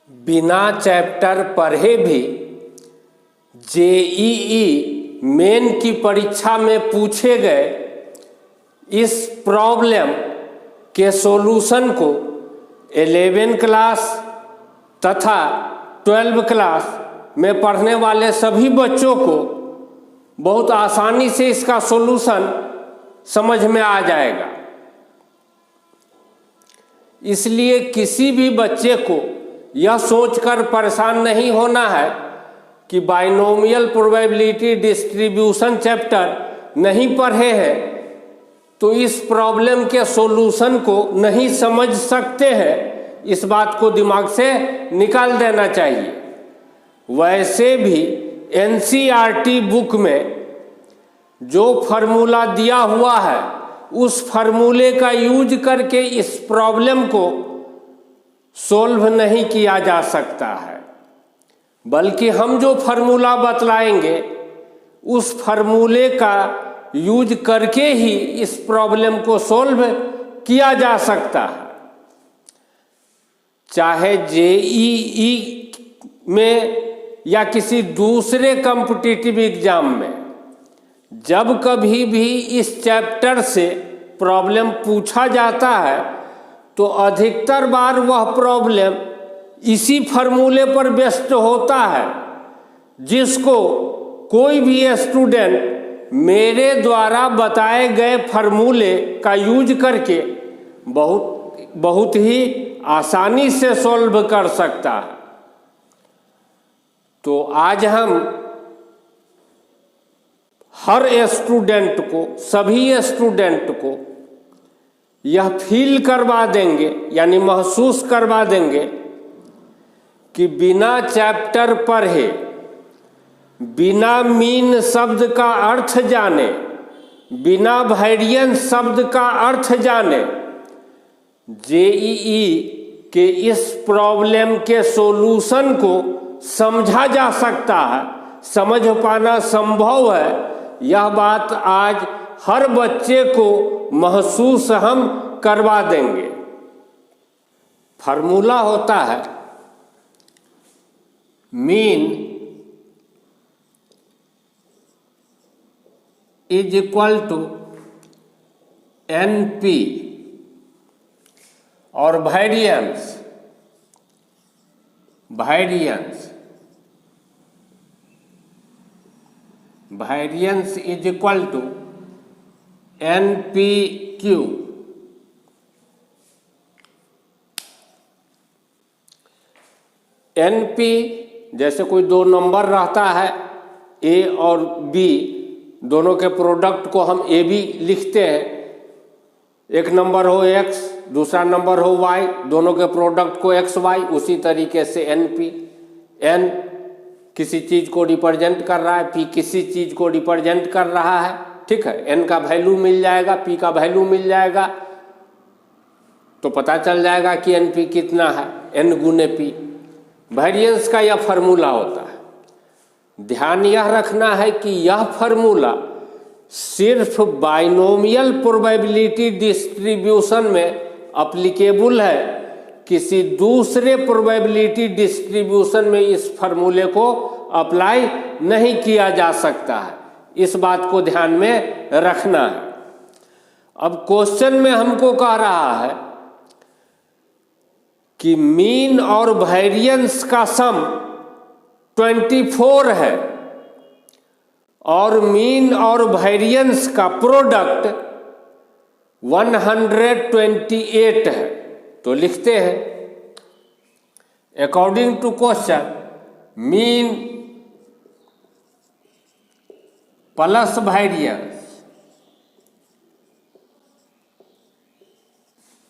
बिना चैप्टर पढ़े भी जेईई मेन की परीक्षा में पूछे गए इस प्रॉब्लम के सॉल्यूशन को 11 क्लास तथा 12 क्लास में पढ़ने वाले सभी बच्चों को बहुत आसानी से इसका सॉल्यूशन समझ में आ जाएगा। इसलिए किसी भी बच्चे को यह सोचकर परेशान नहीं होना है कि बाइनोमियल प्रोबेबिलिटी डिस्ट्रीब्यूशन चैप्टर नहीं पढ़े हैं तो इस प्रॉब्लम के सॉल्यूशन को नहीं समझ सकते हैं। इस बात को दिमाग से निकाल देना चाहिए। वैसे भी एनसीईआरटी बुक में जो फार्मूला दिया हुआ है उस फार्मूले का यूज करके इस प्रॉब्लम को सॉल्व नहीं किया जा सकता है, बल्कि हम जो फार्मूला बतलाएंगे उस फार्मूले का यूज करके ही इस प्रॉब्लम को सॉल्व किया जा सकता है। चाहे जेईई में या किसी दूसरे कॉम्पिटिटिव एग्जाम में जब कभी भी इस चैप्टर से प्रॉब्लम पूछा जाता है तो अधिकतर बार वह प्रॉब्लम इसी फार्मूले पर बेस्ड होता है जिसको कोई भी स्टूडेंट मेरे द्वारा बताए गए फार्मूले का यूज करके बहुत ही आसानी से सॉल्व कर सकता है। तो आज हम हर स्टूडेंट को, सभी स्टूडेंट को यह फील करवा देंगे यानी महसूस करवा देंगे कि बिना चैप्टर पढ़े, बिना मीन शब्द का अर्थ जाने, बिना वेरिएंस शब्द का अर्थ जाने जेईई के इस प्रॉब्लम के सॉल्यूशन को समझा जा सकता है, समझ पाना संभव है। यह बात आज हर बच्चे को महसूस हम करवा देंगे। फार्मूला होता है mean is equal to NP और variance is equal to NPQ। NP जैसे कोई दो नंबर रहता है A और B, दोनों के प्रोडक्ट को हम AB लिखते हैं। एक नंबर हो X, दूसरा नंबर हो Y, दोनों के प्रोडक्ट को XY। उसी तरीके से NP, N किसी चीज़ को रिप्रेजेंट कर रहा है, P किसी चीज़ को रिप्रेजेंट कर रहा है, ठीक है। N का वैल्यू मिल जाएगा, P का वैल्यू मिल जाएगा तो पता चल जाएगा कि NP कितना है, N गुने P। वेरिएंस का यह फार्मूला होता है। ध्यान यह रखना है कि यह फार्मूला सिर्फ बाइनोमियल प्रोबेबिलिटी डिस्ट्रीब्यूशन में एप्लीकेबल है। किसी दूसरे प्रोबेबिलिटी डिस्ट्रीब्यूशन में इस फार्मूले को अप्लाई नहीं किया जा सकता है। इस बात को ध्यान में रखना है। अब क्वेश्चन में हमको कह रहा है कि मीन और वेरिएंस का सम 24 है और मीन और वेरिएंस का प्रोडक्ट 128 है। तो लिखते हैं according to question mean plus variance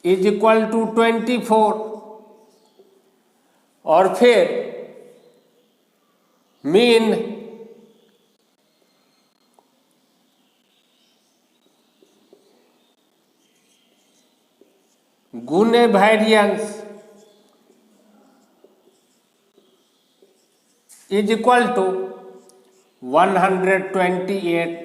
is equal to 24 और फिर मीन गुने वेरिएंस इज इक्वल टू 128।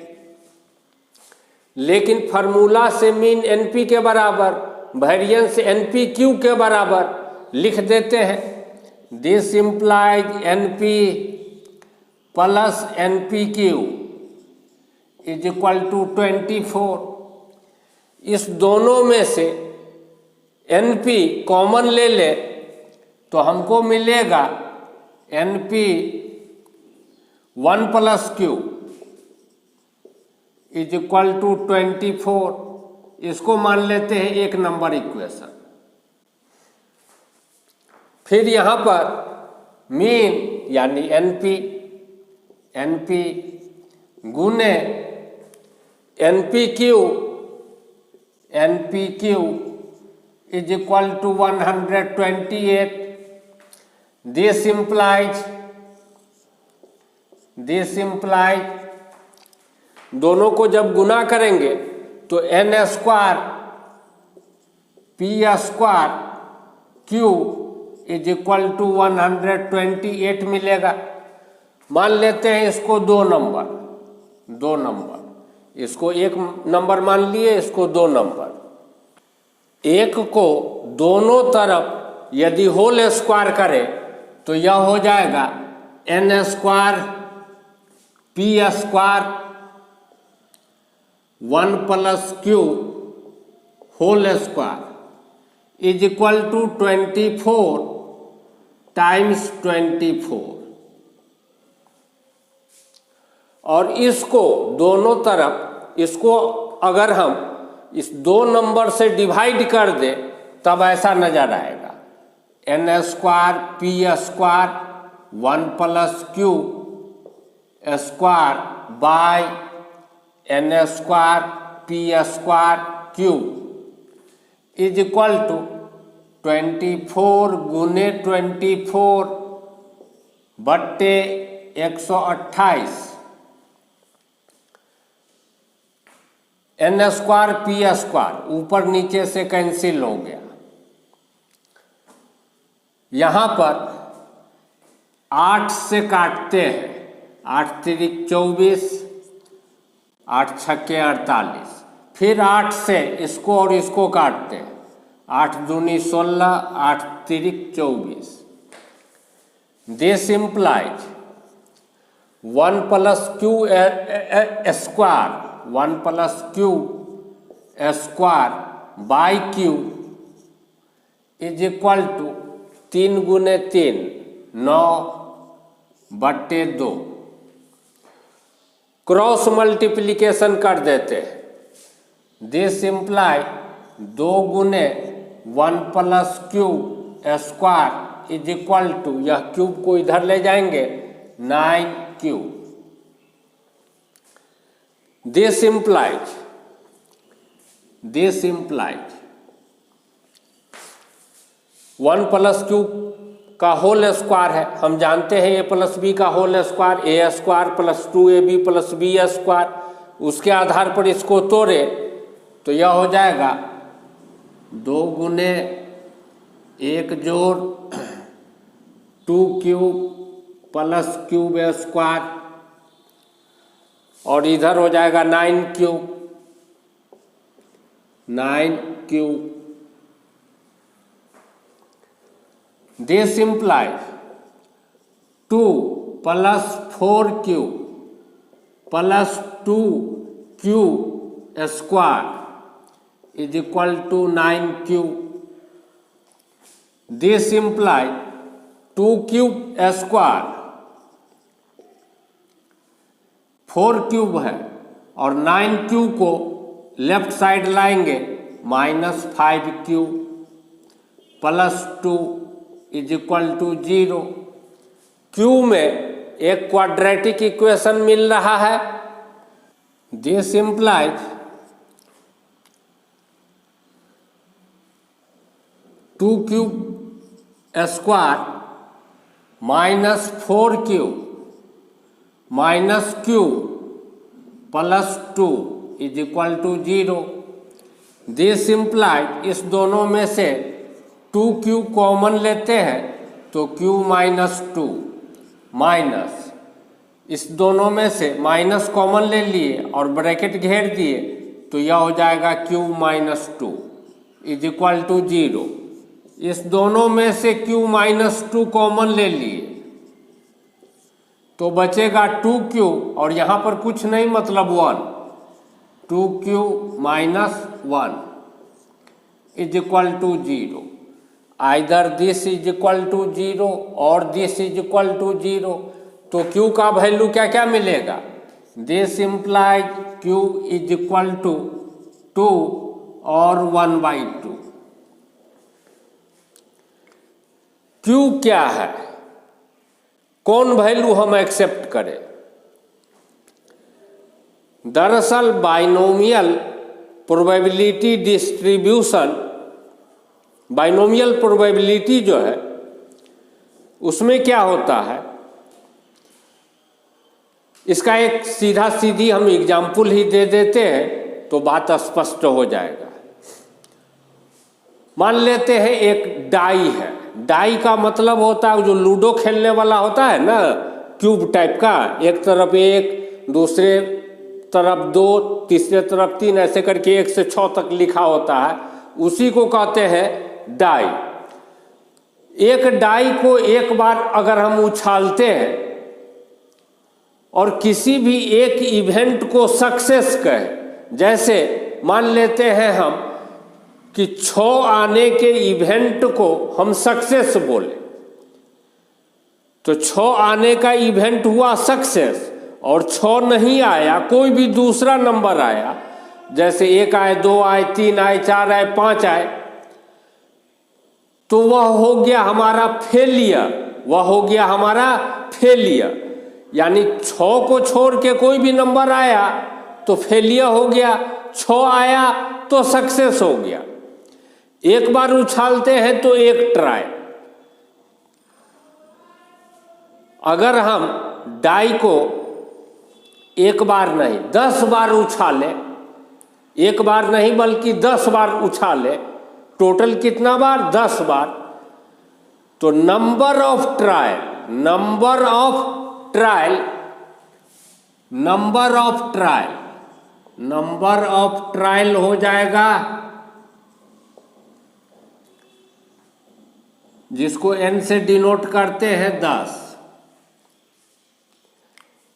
लेकिन फार्मूला से मीन NP के बराबर, वेरिएंस NPQ के बराबर लिख देते हैं। This implies n p plus n p q is equal to 24। इस दोनों में से एन पी कॉमन ले ले तो हमको मिलेगा n p 1 plus q is equal to 24। इसको मान लेते हैं एक नंबर इक्वेशन। फिर यहाँ पर मीन यानी एनपी गुने NP q is equal to 128। This implies दोनों को जब गुना करेंगे तो n square p square q is equal to 128 मिलेगा। मान लेते हैं इसको दो नंबर, इसको एक नंबर मान लिए, इसको दो नंबर। एक को दोनों तरफ यदि होल स्क्वायर करें तो यह हो जाएगा n square p square 1 plus q whole square is equal to 24 times 24। और इसको दोनों तरफ, इसको अगर हम इस दो नंबर से डिवाइड कर दें तब ऐसा नजर आएगा n square p square 1 plus q square by n square p square q is equal to 24 गुने 24 बट्टे 128। एन स्क्वायर पी स्क्वायर ऊपर नीचे से कैंसिल हो गया। यहाँ पर 8 से काटते हैं, 8 तिरिक 24, 8 छक्के 48। फिर 8 से इसको और इसको काटते हैं, 8 दूनी 16, 8 तिरिक 24। This implies 1 plus q square 1 plus q square by q is equal to 3 गुने 3 9 बट्टे 2। क्रॉस मल्टीप्लिकेशन कर देते हैं। दिस इम्प्लाई 2 गुने 1 plus cube square is equal to, यह क्यूब को इधर ले जाएंगे, 9 cube. This implies 1 plus cube का होल स्क्वायर है। हम जानते हैं ए प्लस बी का whole square, A square plus 2ab plus B square. उसके आधार पर इसको तोड़े तो यह हो जाएगा 2 गुने 1 जोड़ 2 क्यूब प्लस क्यूब स्क्वायर और इधर हो जाएगा 9 cube. This implies 2 plus 4 cube plus 2 cube square is equal to 9 cube. This implies 2 cube square 4 cube है और 9 क्यूब को लेफ्ट साइड लाएंगे, -5 cube plus 2 is equal to 0। Q में एक क्वाड्रेटिक इक्वेशन मिल रहा है। This implies 2 cube square -4 cube minus cube plus 2 is equal to 0। This implies इस दोनों में से 2 क्यूब कॉमन लेते हैं तो क्यूब -2 माइनस इस दोनों में से माइनस कॉमन ले लिए और ब्रैकेट घेर दिए तो यह हो जाएगा क्यूब -2 इज इक्वल टू 0। इस दोनों में से q-2 कॉमन ले लिए तो बचेगा 2q और यहाँ पर कुछ नहीं मतलब 1, 2q - 1 is equal to 0। Either this is equal to 0 और दिस इज इक्वल टू 0। तो q का वैल्यू क्या क्या मिलेगा? This implies q is equal to 2 और 1/2। q क्या है, कौन वैल्यू हम एक्सेप्ट करें? दरअसल binomial probability distribution, binomial probability जो है उसमें क्या होता है, इसका एक सीधा सीधी हम एग्जाम्पल ही दे देते हैं तो बात स्पष्ट हो जाएगा। मान लेते हैं एक डाई है, डाई का मतलब होता है जो लूडो खेलने वाला होता है ना, क्यूब टाइप का, एक तरफ 1, दूसरे तरफ 2, तीसरे तरफ 3, ऐसे करके 1 से 6 तक लिखा होता है, उसी को कहते हैं डाई। एक डाई को एक बार अगर हम उछालते हैं और किसी भी एक इवेंट को सक्सेस कहें, जैसे मान लेते हैं हम कि 6 आने के इवेंट को हम सक्सेस बोले, तो 6 आने का इवेंट हुआ सक्सेस और 6 नहीं आया, कोई भी दूसरा नंबर आया, जैसे 1 आए, 2 आए, 3 आए, 4 आए, 5 आए, तो वह हो गया हमारा फेलियर, वह हो गया हमारा फेलियर। यानी 6 को छोड़ के कोई भी नंबर आया तो फेलियर हो गया, 6 आया तो सक्सेस हो गया। एक बार उछालते हैं तो एक ट्राई। अगर हम डाई को एक बार नहीं 10 बार उछाले, एक बार नहीं बल्कि 10 बार उछाले, टोटल कितना बार? 10 बार, तो number of trial, number of trial, number of trial, number of trial हो जाएगा, जिसको n से डिनोट करते हैं 10।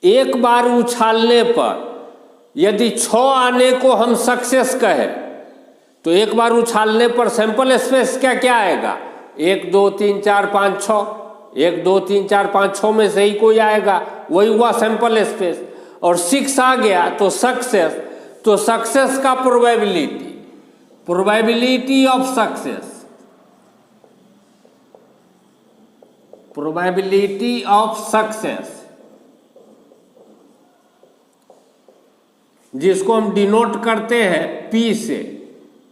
एक बार उछालने पर यदि 6 आने को हम सक्सेस कहें तो एक बार उछालने पर सैंपल स्पेस क्या क्या आएगा? 1 2 3 4 5 6, 1 2 3 4 5 6 में से ही कोई आएगा, वही हुआ सैंपल स्पेस। और 6 आ गया तो सक्सेस, तो सक्सेस का probability, probability of success, probability of success, जिसको हम डिनोट करते हैं P से,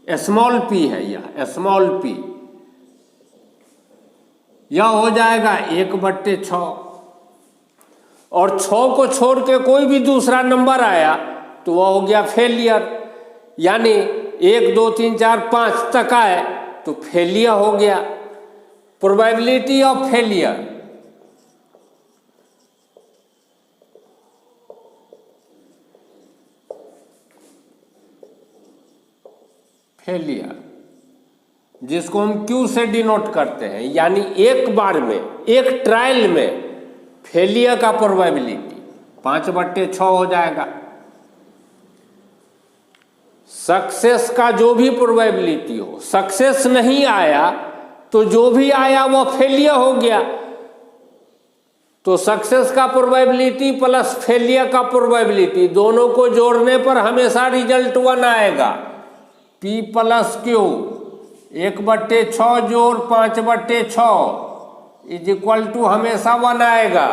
स्मॉल p है यह, स्मॉल p, यह हो जाएगा 1/6। और 6 को छोड़ के कोई भी दूसरा नंबर आया तो वह हो गया फेलियर। यानी 1 2 3 4 5 तक आए तो फेलियर हो गया, प्रोबेबिलिटी ऑफ फेलियर। फेलियर जिसको हम Q से डिनोट करते हैं, यानी एक बार में, एक ट्रायल में फेलियर का प्रोबेबिलिटी 5/6 हो जाएगा। सक्सेस का जो भी प्रोबेबिलिटी हो, सक्सेस नहीं आया तो जो भी आया वह फेलियर हो गया। तो सक्सेस का प्रोबेबिलिटी प्लस फेलियर का प्रोबेबिलिटी दोनों को जोड़ने पर हमेशा रिजल्ट 1 आएगा। P + Q 1/6 जोड़ 5/6 इज इक्वल टू हमेशा 1 आएगा।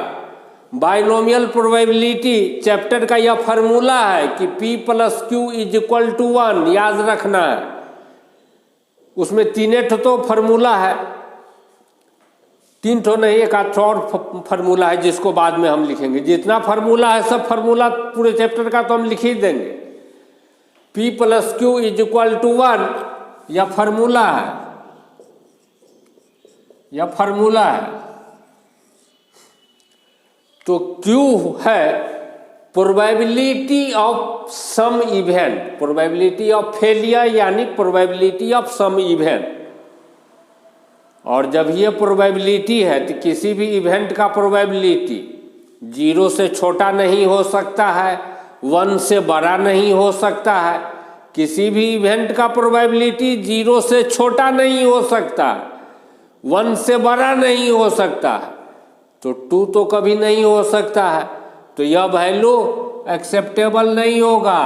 बाइनोमियल प्रोबेबिलिटी चैप्टर का यह फार्मूला है कि P + Q is equal to 1, याद रखना है। उसमें 3 तो फार्मूला है, 3 नहीं, एक आध और फार्मूला है जिसको बाद में हम लिखेंगे। जितना फार्मूला है सब फार्मूला पूरे चैप्टर का तो हम लिख ही देंगे। P + Q is equal to 1, यह फार्मूला है, यह फार्मूला है। तो Q है probability of some event, probability of failure यानी प्रोबेबिलिटी ऑफ सम इवेंट। और जब ये प्रोबेबिलिटी है तो किसी भी इवेंट का प्रोबेबिलिटी 0 से छोटा नहीं हो सकता है, 1 से बड़ा नहीं हो सकता है। किसी भी इवेंट का प्रोबेबिलिटी 0 से छोटा नहीं हो सकता, 1 से बड़ा नहीं हो सकता है, तो 2 तो कभी नहीं हो सकता है। तो यह वैल्यू एक्सेप्टेबल नहीं होगा,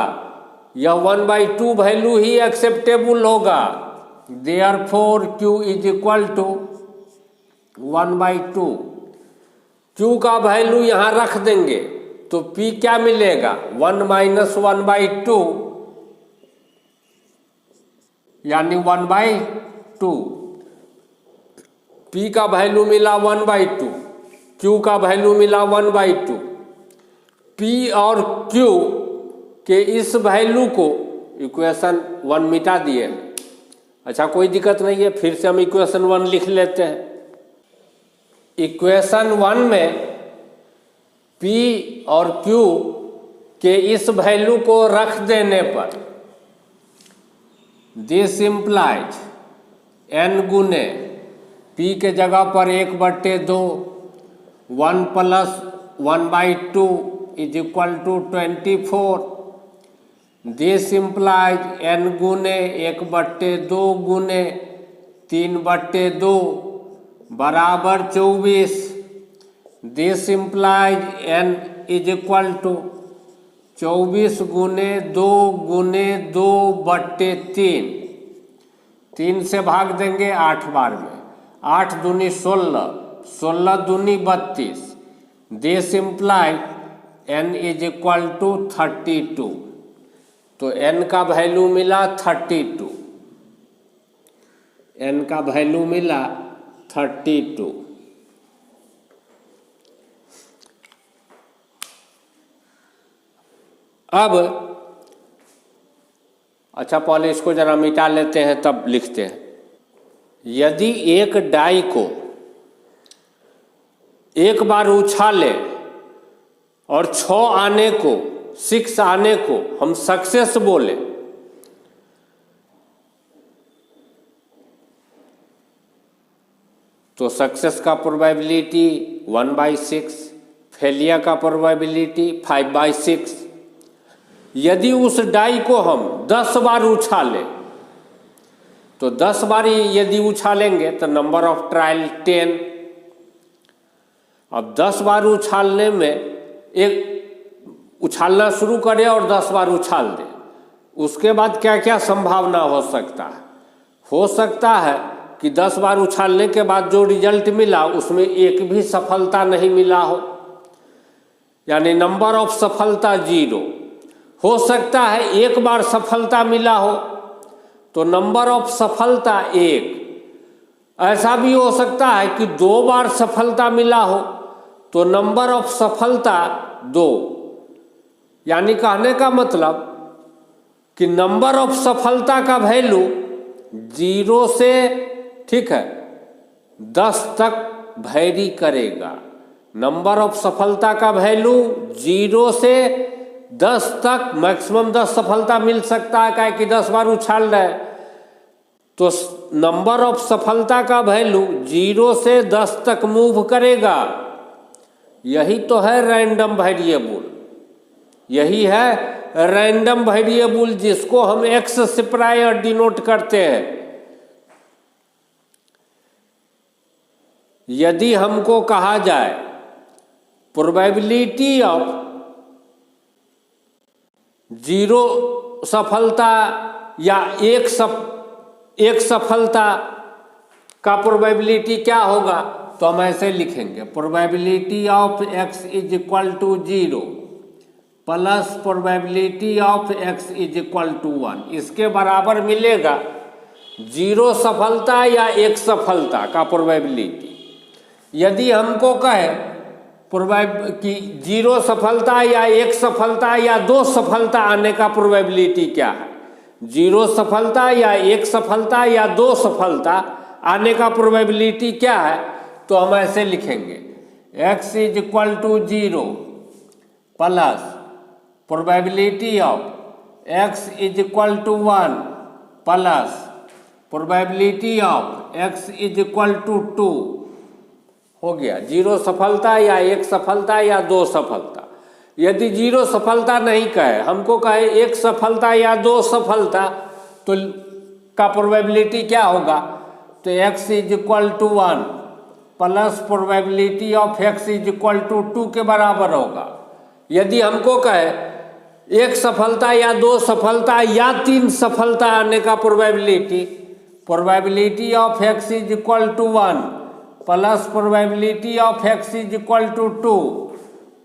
यह 1/2 वैल्यू ही एक्सेप्टेबल होगा। Therefore Q is equal to 1/2। Q का वैल्यू यहाँ रख देंगे तो P क्या मिलेगा, 1 - 1/2 यानी 1/2। P का वैल्यू मिला 1/2, Q का वैल्यू मिला 1/2। P और Q के इस वैल्यू को इक्वेशन 1 मिटा दिए। अच्छा, कोई दिक्कत नहीं है, फिर से हम इक्वेशन 1 लिख लेते हैं। इक्वेशन 1 में P और Q के इस वैल्यू को रख देने पर दिस इम्प्लाइज n गुने P के जगह पर 1/2, 1 + 1/2 is equal to 24। This implies n गुने 1/2 गुने 3/2 बराबर 24। This implies n is equal to 24 गुने 2 गुने 2/3। 3 से भाग देंगे 8 बार में, 8 दूनी 16, 16 दूनी 32। This implies n is equal to 32। तो n का वैल्यू मिला 32, n का वैल्यू मिला 32। अब अच्छा, पहले इसको जरा मिटा लेते हैं तब लिखते हैं। यदि एक डाई को एक बार उछाले और 6 आने को 6 आने को हम सक्सेस बोले, तो सक्सेस का प्रोबेबिलिटी 1/6, फेलियर का प्रोबेबिलिटी 5/6। यदि उस डाई को हम 10 बार उछाले तो 10 बार यदि उछालेंगे तो नंबर ऑफ ट्रायल 10। अब 10 बार उछालने में एक उछालना शुरू करे और 10 बार उछाल दे, उसके बाद क्या क्या संभावना हो सकता है? हो सकता है कि 10 बार उछालने के बाद जो रिजल्ट मिला उसमें एक भी सफलता नहीं मिला हो, यानी नंबर ऑफ सफलता 0। हो सकता है एक बार सफलता मिला हो तो नंबर ऑफ सफलता 1। ऐसा भी हो सकता है कि 2 बार सफलता मिला हो तो नंबर ऑफ सफलता 2। यानी कहने का मतलब कि नंबर ऑफ सफलता का वैल्यू 0 से, ठीक है, 10 तक वैरी करेगा। नंबर ऑफ सफलता का वैल्यू 0 से 10 तक, मैक्सिमम 10 सफलता मिल सकता है, क्या कि 10 बार उछाल रहे, तो नंबर ऑफ सफलता का वैल्यू 0 से 10 तक मूव करेगा। यही तो है रैंडम वेरिएबल, यही है रैंडम वेरिएबल जिसको हम x से प्रायर डिनोट करते हैं। यदि हमको कहा जाए प्रोबेबिलिटी ऑफ 0 सफलता या एक सफलता का प्रोबेबिलिटी क्या होगा, तो हम ऐसे लिखेंगे probability of x is equal to 0 plus probability of x is equal to 1। इसके बराबर मिलेगा 0 सफलता या 1 सफलता का प्रोबेबिलिटी। यदि हमको कहे कि 0 सफलता या 1 सफलता या 2 सफलता आने का प्रोबेबिलिटी क्या है, 0 सफलता या 1 सफलता या 2 सफलता आने का प्रोबेबिलिटी क्या है, तो हम ऐसे लिखेंगे x is equal to 0 plus probability of x is equal to 1 plus probability of x is equal to 2 हो गया। 0 सफलता या 1 सफलता या 2 सफलता। यदि 0 सफलता नहीं कहे, हमको कहे 1 सफलता या 2 सफलता, तो का प्रोबेबिलिटी क्या होगा? तो x is equal to 1 plus probability of x is equal to 2 के बराबर होगा। यदि हमको कहे 1 सफलता या 2 सफलता या 3 सफलता आने का probability of x is equal to 1 plus probability of x is equal to 2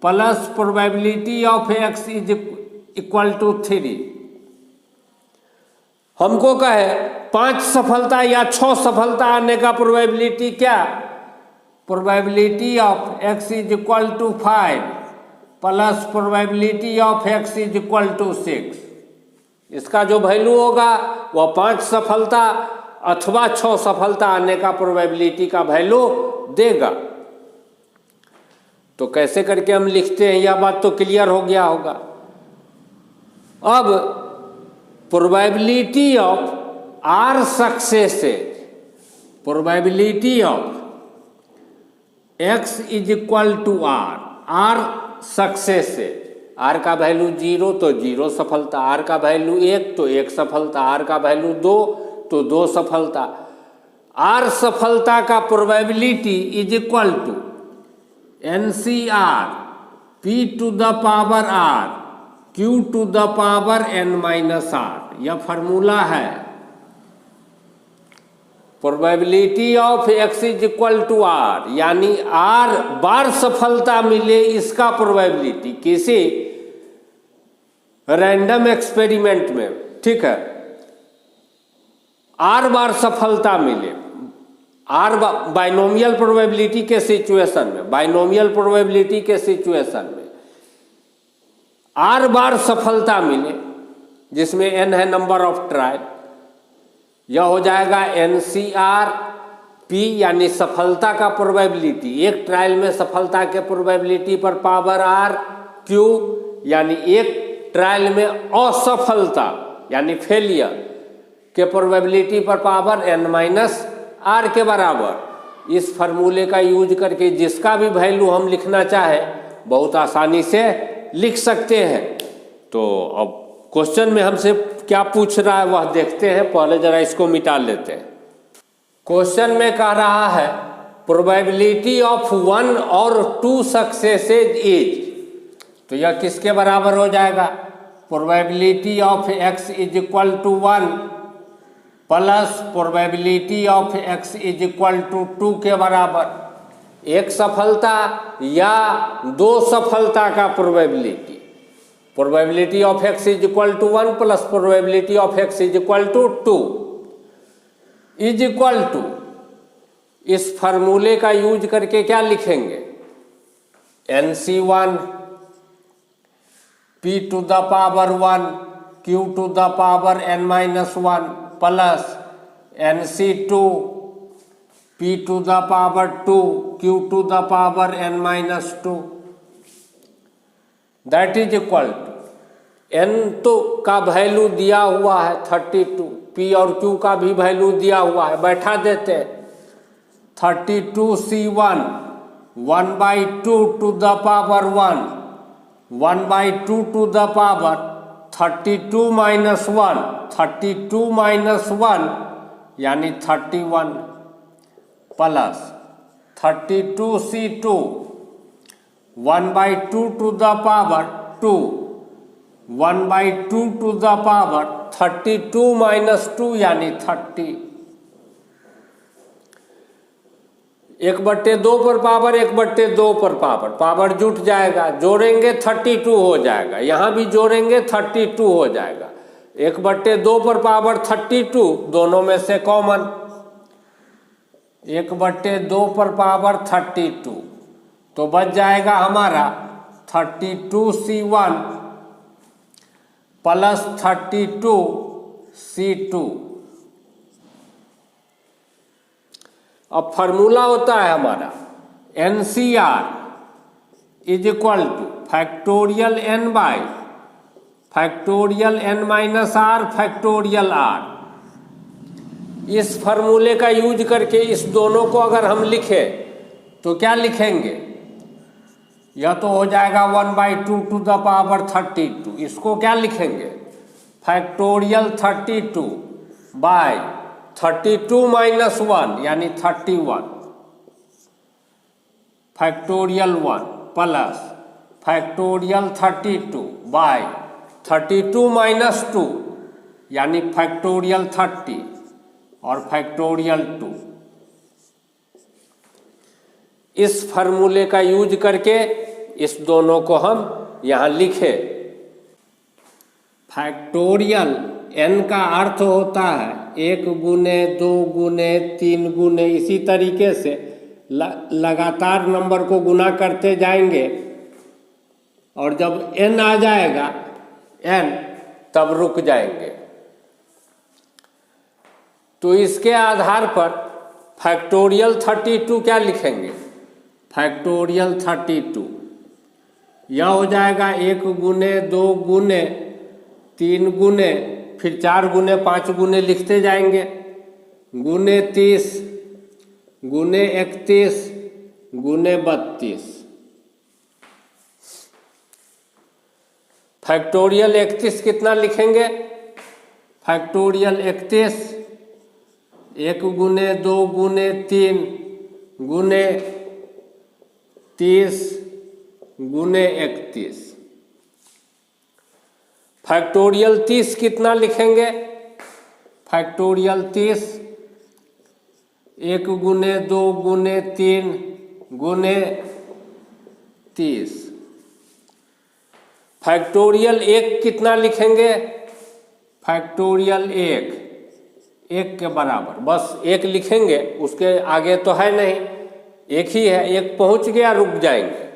plus probability of x is equal to 3। हमको कहे 5 सफलता या 6 सफलता आने का प्रोबेबिलिटी क्या? Probability of x is equal to 5 plus probability of x is equal to 6। इसका जो वैल्यू होगा वह 5 सफलता अथवा 6 सफलता आने का प्रोबेबिलिटी का वैल्यू देगा। तो कैसे करके हम लिखते हैं, यह बात तो क्लियर हो गया होगा। अब probability of R successes, probability of x is equal to R successes. R का वैल्यू 0 तो 0 सफलता, आर का वैल्यू 1 तो 1 सफलता, आर का वैल्यू 2 तो 2 सफलता। आर सफलता का probability is equal to NCR P to the power R Q to the power N minus R। यह फार्मूला है। Probability of x is equal to R, यानी R बार सफलता मिले इसका प्रोबेबिलिटी किसी रैंडम एक्सपेरिमेंट में, ठीक है, R बार सफलता मिले, R बाइनोमियल प्रोबेबिलिटी के सिचुएशन में, बाइनोमियल प्रोबेबिलिटी के सिचुएशन में R बार सफलता मिले, जिसमें n है नंबर ऑफ ट्रायल, यह हो जाएगा NCR P, यानी सफलता का प्रोबेबिलिटी, एक ट्रायल में सफलता के प्रोबेबिलिटी पर पावर R, Q यानी एक ट्रायल में असफलता यानी फेलियर के प्रोबेबिलिटी पर पावर N माइनस R के बराबर। इस फार्मूले का यूज करके जिसका भी वैल्यू हम लिखना चाहे बहुत आसानी से लिख सकते हैं। तो अब क्वेश्चन में हमसे क्या पूछ रहा है वह देखते हैं। पहले जरा इसको मिटा लेते हैं। क्वेश्चन में कह रहा है प्रोबेबिलिटी ऑफ 1 और 2 सक्सेसेज इज, तो यह किसके बराबर हो जाएगा? Probability of x is equal to 1 plus probability of x is equal to 2 के बराबर। एक सफलता या 2 सफलता का probability, probability of x is equal to 1 plus probability of x is equal to 2 is equal to, इस फार्मूले का यूज करके क्या लिखेंगे? NC1 P to the power 1 Q to the power N minus 1 plus NC2 P to the power 2 Q to the power N minus 2, that is equal to, N तो का value दिया हुआ है 32, P और Q का भी value दिया हुआ है, बैठा देते हैं। 32C1 1/2 to the power 1 1/2 to the power 32 minus 1, 32 minus 1 यानी 31 plus 32C2 1/2 to the power 2 1/2 to the power 32 minus 2 यानी 30। 1/2 पर पावर 1/2 पर पावर जुट जाएगा, जोड़ेंगे 32 हो जाएगा, यहाँ भी जोड़ेंगे 32 हो जाएगा। 1/2 पर पावर 32 दोनों में से कॉमन, 1/2 पर पावर 32 तो बच जाएगा हमारा 32C1 प्लस 32C2। अब फार्मूला होता है हमारा NCR is equal two factorial N by factorial N minus R factorial R इस फार्मूले का यूज करके इस दोनों को अगर हम लिखें तो क्या लिखेंगे? यह तो हो जाएगा 1/2 टू द पावर 32। इसको क्या लिखेंगे? फैक्टोरियल 32 बाय 32 माइनस 1 यानी 31 factorial 1 plus factorial 32 by 32 minus 2 यानी फैक्टोरियल 30 और फैक्टोरियल 2। इस फार्मूले का यूज करके इस दोनों को हम यहाँ लिखें। फैक्टोरियल n का अर्थ होता है 1 गुने 2 गुने 3 गुने, इसी तरीके से लगातार नंबर को गुना करते जाएंगे और जब n आ जाएगा n तब रुक जाएंगे। तो इसके आधार पर फैक्टोरियल 32 क्या लिखेंगे? फैक्टोरियल 32 यह हो जाएगा 1 गुने 2 गुने 3 गुने फिर 4 गुने 5 गुने लिखते जाएंगे, गुने 30 गुने 31 गुने 32। फैक्टोरियल 31 कितना लिखेंगे? फैक्टोरियल 31 1 गुने 2 गुने 3 गुने 30 गुने 31। फैक्टोरियल 30 कितना लिखेंगे? फैक्टोरियल 30 1 गुने 2 गुने 3 गुने 30। फैक्टोरियल 1 कितना लिखेंगे? फैक्टोरियल 1 के बराबर, बस 1 लिखेंगे, उसके आगे तो है नहीं, एक ही है, 1 पहुंच गया रुक जाएंगे।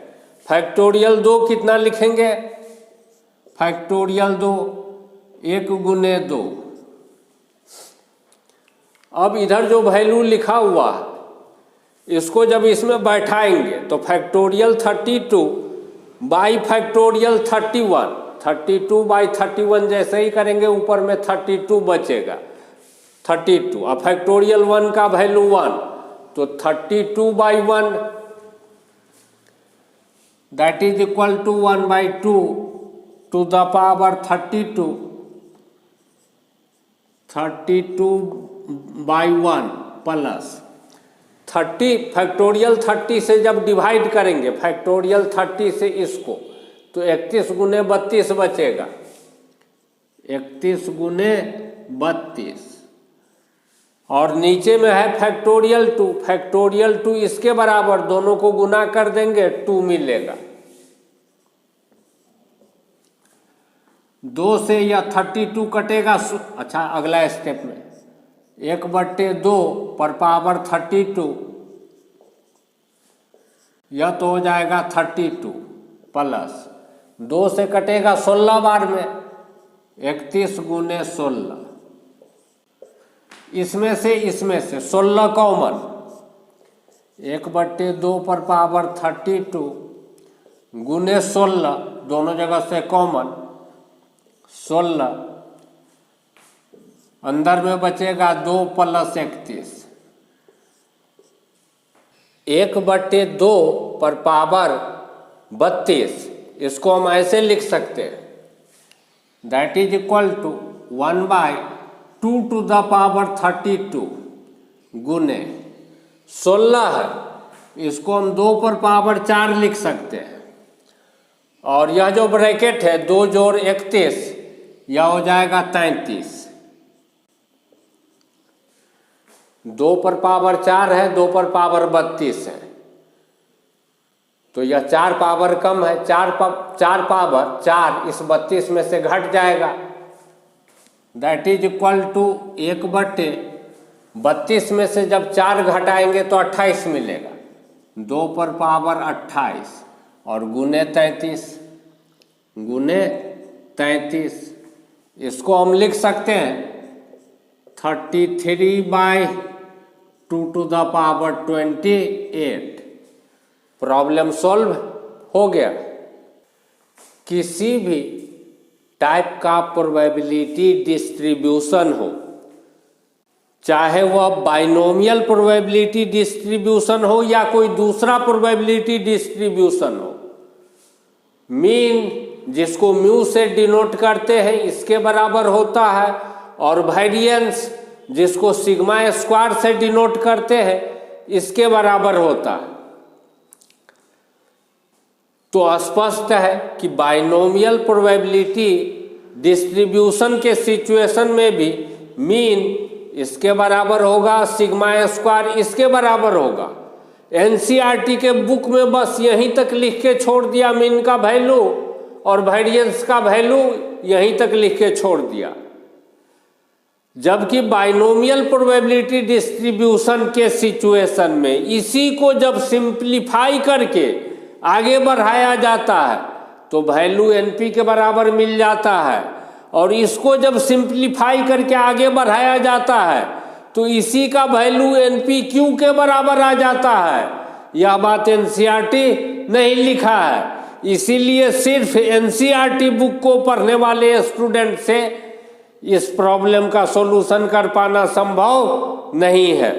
फैक्टोरियल 2 कितना लिखेंगे? फैक्टोरियल 2 1 गुने 2। अब इधर जो वैल्यू लिखा हुआ है इसको जब इसमें बैठाएंगे तो फैक्टोरियल 32 बाई फैक्टोरियल 32 बाई 31 जैसे ही करेंगे ऊपर में 32 बचेगा 32, और फैक्टोरियल 1 का वैल्यू 1 तो 32 by 1 that is equal to 1/2 to the power 32 by 1 plus 30 factorial 30 से जब डिवाइड करेंगे फैक्टोरियल 30 से इसको तो 31 गुने 32 बचेगा, 31 गुने 32। और नीचे में है फैक्टोरियल 2 इसके बराबर, दोनों को गुना कर देंगे 2 मिलेगा। 2 से यह 32 कटेगा। अच्छा, अगला स्टेप में 1/2 पर पावर 32 यह तो हो जाएगा 32 प्लस 2 से कटेगा 16 बार में 31 गुने 16। इसमें से 16 कॉमन, 1/2 पर पावर 32 गुने 16, दोनों जगह से कॉमन 16, अंदर में बचेगा 2 प्लस 31। 1/2 पर पावर 32 इसको हम ऐसे लिख सकते हैं, that is equal to 1/2 to the power 32 गुने 16 है, इसको हम 2 पर पावर 4 लिख सकते हैं। और यह जो ब्रैकेट है 2 जोड़ 31 यह हो जाएगा 33। 2 पर पावर 4 है, 2 पर पावर 32 है, तो यह 4 पावर कम है, 4 पावर 4 इस 32 में से घट जाएगा, दैट इज इक्वल टू 1/32 में से जब 4 घटाएंगे तो 28 मिलेगा, 2 पर पावर 28 और गुने 33, इसको हम लिख सकते हैं 33/2 to the power 28। Problem solve हो गया। किसी भी टाइप का प्रोबेबिलिटी डिस्ट्रीब्यूशन हो चाहे वह बाइनोमियल प्रोबेबिलिटी डिस्ट्रीब्यूशन हो या कोई दूसरा प्रोबेबिलिटी डिस्ट्रीब्यूशन हो। मीन जिसको म्यू से डिनोट करते हैं इसके बराबर होता है, और वेरिएंस जिसको सिग्मा स्क्वायर से डिनोट करते हैं इसके बराबर होता है। तो स्पष्ट है कि बाइनोमियल प्रोबेबिलिटी डिस्ट्रीब्यूशन के सिचुएशन में भी मीन इसके बराबर होगा, सिग्मा स्क्वायर इसके बराबर होगा। एनसीईआरटी के बुक में बस यहीं तक लिख के छोड़ दिया मीन का वैल्यू, और वेरिएंस का वैल्यू यहीं तक लिख के छोड़ दिया। जबकि बाइनोमियल प्रोबेबिलिटी डिस्ट्रीब्यूशन के सिचुएशन में इसी को जब सिंप्लीफाई करके आगे बढ़ाया जाता है तो वैल्यू एनपी के बराबर मिल जाता है, और इसको जब सिंप्लीफाई करके आगे बढ़ाया जाता है तो इसी का वैल्यू एनपी क्यू के बराबर आ जाता है। यह बात एनसीईआरटी नहीं लिखा है, इसीलिए सिर्फ एनसीईआरटी बुक को पढ़ने वाले स्टूडेंट से इस प्रॉब्लम का सॉल्यूशन कर पाना संभव नहीं है।